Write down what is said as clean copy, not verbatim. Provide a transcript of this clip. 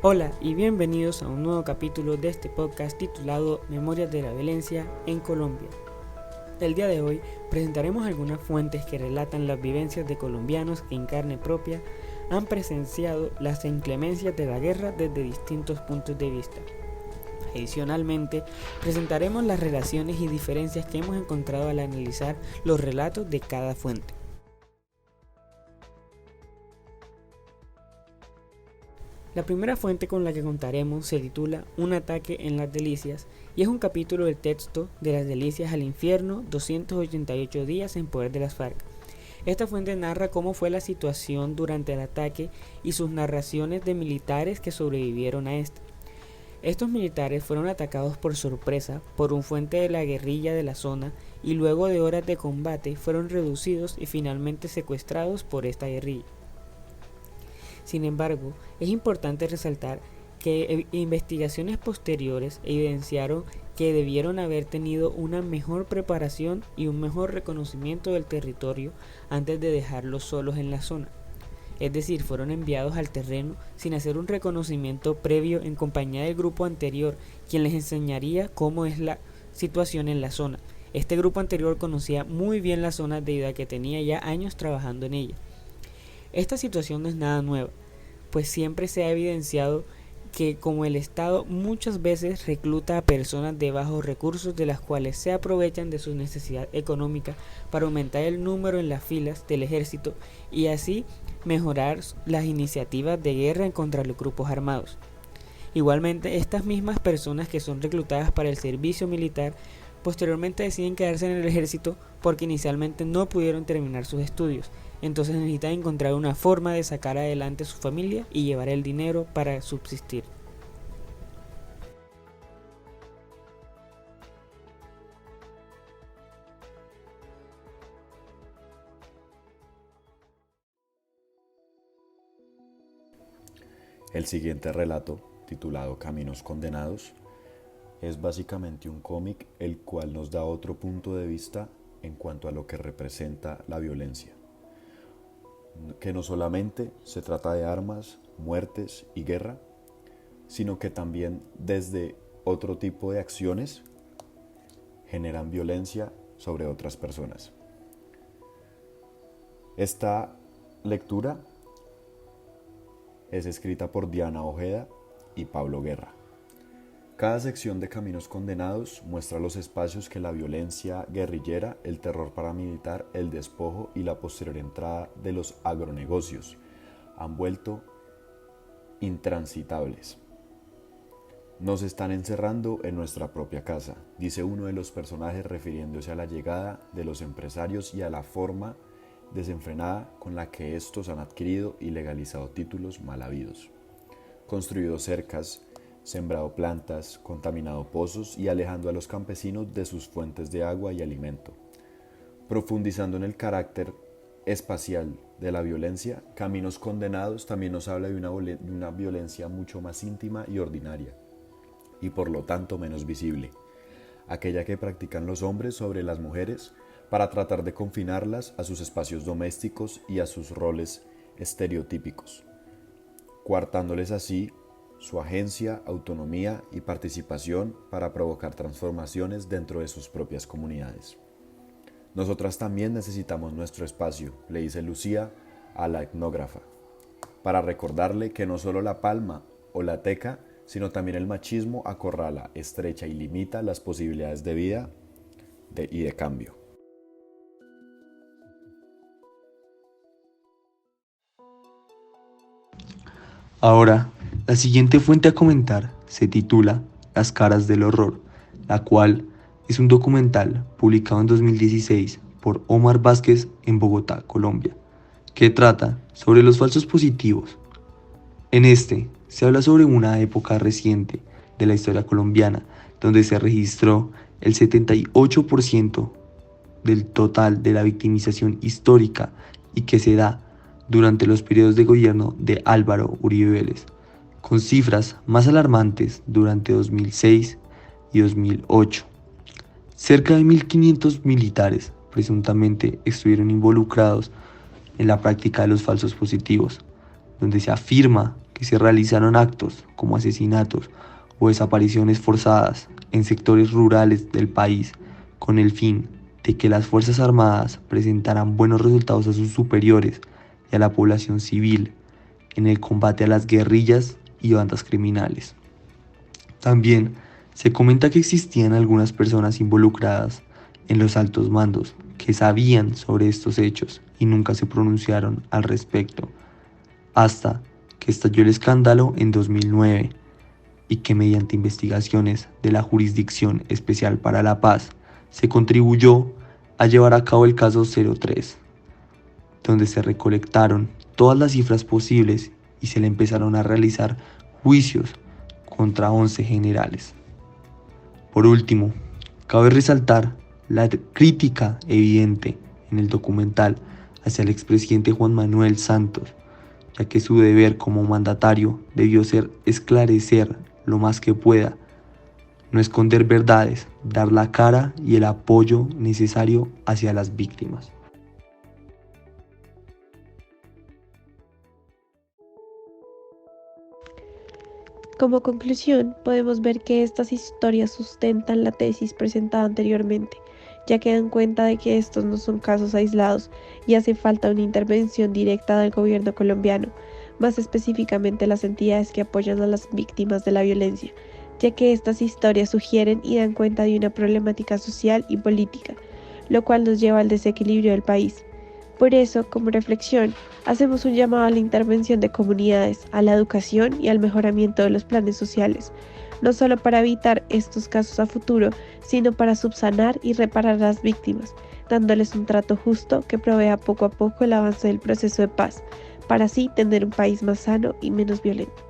Hola y bienvenidos a un nuevo capítulo de este podcast titulado Memorias de la Violencia en Colombia. El día de hoy presentaremos algunas fuentes que relatan las vivencias de colombianos que en carne propia han presenciado las inclemencias de la guerra desde distintos puntos de vista. Adicionalmente, presentaremos las relaciones y diferencias que hemos encontrado al analizar los relatos de cada fuente. La primera fuente con la que contaremos se titula Un ataque en las delicias y es un capítulo del texto de las delicias al infierno, 288 días en poder de las FARC. Esta fuente narra cómo fue la situación durante el ataque y sus narraciones de militares que sobrevivieron a este. Estos militares fueron atacados por sorpresa por un fuente de la guerrilla de la zona y luego de horas de combate fueron reducidos y finalmente secuestrados por esta guerrilla. Sin embargo, es importante resaltar que investigaciones posteriores evidenciaron que debieron haber tenido una mejor preparación y un mejor reconocimiento del territorio antes de dejarlos solos en la zona. Es decir, fueron enviados al terreno sin hacer un reconocimiento previo en compañía del grupo anterior, quien les enseñaría cómo es la situación en la zona. Este grupo anterior conocía muy bien la zona debido a que tenía ya años trabajando en ella. Esta situación no es nada nueva, pues siempre se ha evidenciado que como el Estado muchas veces recluta a personas de bajos recursos de las cuales se aprovechan de su necesidad económica para aumentar el número en las filas del ejército y así mejorar las iniciativas de guerra contra los grupos armados. Igualmente, estas mismas personas que son reclutadas para el servicio militar posteriormente deciden quedarse en el ejército porque inicialmente no pudieron terminar sus estudios. Entonces necesitan encontrar una forma de sacar adelante a su familia y llevar el dinero para subsistir. El siguiente relato, titulado Caminos Condenados, es básicamente un cómic el cual nos da otro punto de vista en cuanto a lo que representa la violencia. Que no solamente se trata de armas, muertes y guerra, sino que también desde otro tipo de acciones generan violencia sobre otras personas. Esta lectura es escrita por Diana Ojeda y Pablo Guerra. Cada sección de Caminos Condenados muestra los espacios que la violencia guerrillera, el terror paramilitar, el despojo y la posterior entrada de los agronegocios han vuelto intransitables. Nos están encerrando en nuestra propia casa, dice uno de los personajes refiriéndose a la llegada de los empresarios y a la forma desenfrenada con la que estos han adquirido y legalizado títulos mal habidos, construido cercas, sembrado plantas, contaminado pozos y alejando a los campesinos de sus fuentes de agua y alimento. Profundizando en el carácter espacial de la violencia, Caminos Condenados también nos habla de una violencia mucho más íntima y ordinaria, y por lo tanto menos visible, aquella que practican los hombres sobre las mujeres para tratar de confinarlas a sus espacios domésticos y a sus roles estereotípicos, coartándoles así su agencia, autonomía y participación para provocar transformaciones dentro de sus propias comunidades. Nosotras también necesitamos nuestro espacio, le dice Lucía a la etnógrafa, para recordarle que no solo la palma o la teca, sino también el machismo acorrala, estrecha y limita las posibilidades de vida y de cambio. Ahora, la siguiente fuente a comentar se titula Las caras del horror, la cual es un documental publicado en 2016 por Omar Vázquez en Bogotá, Colombia, que trata sobre los falsos positivos. En este se habla sobre una época reciente de la historia colombiana donde se registró el 78% del total de la victimización histórica y que se da durante los periodos de gobierno de Álvaro Uribe Vélez, con cifras más alarmantes durante 2006 y 2008. Cerca de 1.500 militares presuntamente estuvieron involucrados en la práctica de los falsos positivos, donde se afirma que se realizaron actos como asesinatos o desapariciones forzadas en sectores rurales del país con el fin de que las Fuerzas Armadas presentaran buenos resultados a sus superiores y a la población civil en el combate a las guerrillas y bandas criminales. También se comenta que existían algunas personas involucradas en los altos mandos que sabían sobre estos hechos y nunca se pronunciaron al respecto, hasta que estalló el escándalo en 2009 y que mediante investigaciones de la Jurisdicción Especial para la Paz se contribuyó a llevar a cabo el caso 03, donde se recolectaron todas las cifras posibles y se le empezaron a realizar juicios contra 11 generales. Por último, cabe resaltar la crítica evidente en el documental hacia el expresidente Juan Manuel Santos, ya que su deber como mandatario debió ser esclarecer lo más que pueda, no esconder verdades, dar la cara y el apoyo necesario hacia las víctimas. Como conclusión, podemos ver que estas historias sustentan la tesis presentada anteriormente, ya que dan cuenta de que estos no son casos aislados y hace falta una intervención directa del gobierno colombiano, más específicamente las entidades que apoyan a las víctimas de la violencia, ya que estas historias sugieren y dan cuenta de una problemática social y política, lo cual nos lleva al desequilibrio del país. Por eso, como reflexión, hacemos un llamado a la intervención de comunidades, a la educación y al mejoramiento de los planes sociales, no solo para evitar estos casos a futuro, sino para subsanar y reparar a las víctimas, dándoles un trato justo que provea poco a poco el avance del proceso de paz, para así tener un país más sano y menos violento.